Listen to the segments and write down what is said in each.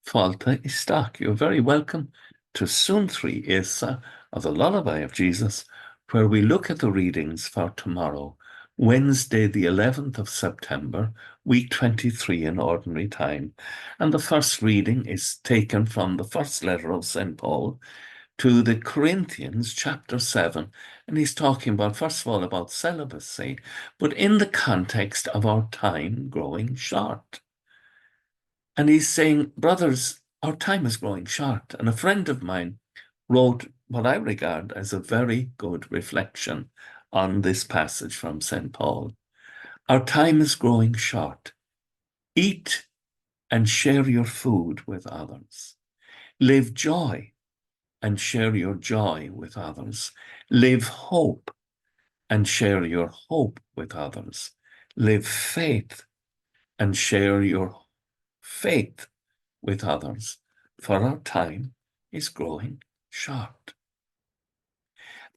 Fáilte isteach. You're very welcome to Suantraí Íosa of the Lullaby of Jesus, where we look at the readings for tomorrow, Wednesday, the 11th of September, week 23 in Ordinary Time. And the first reading is taken from the first letter of St. Paul to the Corinthians, chapter 7. And he's talking about, first of all, about celibacy, but in the context of our time growing short. And he's saying, brothers, our time is growing short. And a friend of mine wrote what I regard as a very good reflection on this passage from St. Paul. Our time is growing short. Eat and share your food with others. Live joy and share your joy with others. Live hope and share your hope with others. Live faith and share your faith with others, for our time is growing short.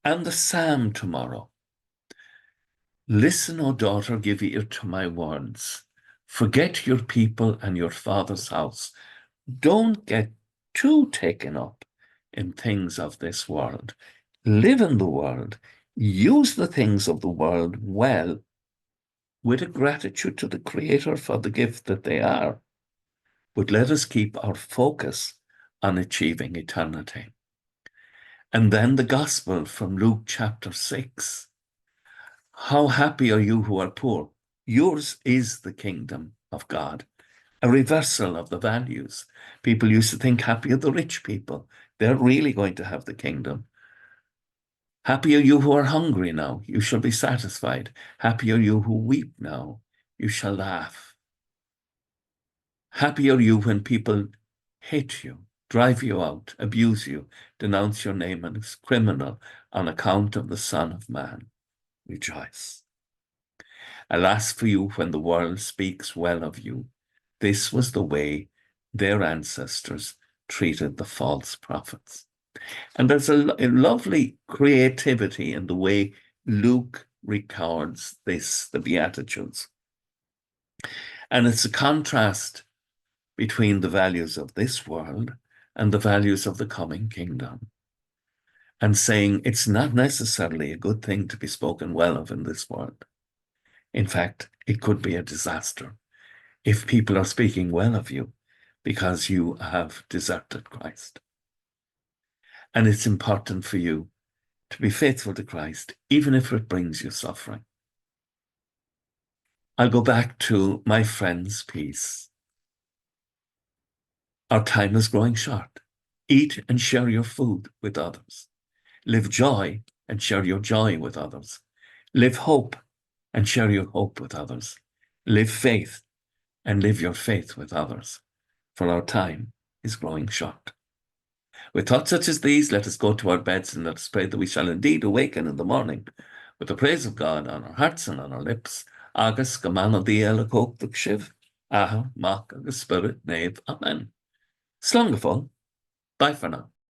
And the psalm tomorrow. Listen, O daughter, give ear to my words. Forget your people and your father's house. Don't get too taken up in things of this world. Live in the world. Use the things of the world well, with a gratitude to the Creator for the gift that they are. But let us keep our focus on achieving eternity. And then the Gospel from Luke chapter 6. How happy are you who are poor? Yours is the kingdom of God. A reversal of the values. People used to think happy are the rich people. They're really going to have the kingdom. Happy are you who are hungry now. You shall be satisfied. Happy are you who weep now. You shall laugh. Happy are you when people hate you, drive you out, abuse you, denounce your name as criminal on account of the Son of Man. Rejoice. Alas for you when the world speaks well of you. This was the way their ancestors treated the false prophets. And there's a lovely creativity in the way Luke records this, the Beatitudes. And it's a contrast between the values of this world and the values of the coming kingdom. And saying it's not necessarily a good thing to be spoken well of in this world. In fact, it could be a disaster if people are speaking well of you because you have deserted Christ. And it's important for you to be faithful to Christ, even if it brings you suffering. I'll go back to my friend's piece. Our time is growing short. Eat and share your food with others. Live joy and share your joy with others. Live hope and share your hope with others. Live faith and live your faith with others. For our time is growing short. With thoughts such as these, let us go to our beds and let us pray that we shall indeed awaken in the morning with the praise of God on our hearts and on our lips. Agus gamano dia le cóg the shiv, aha, mach agus spirit nave. Amen. Slán go fóill. Bye for now.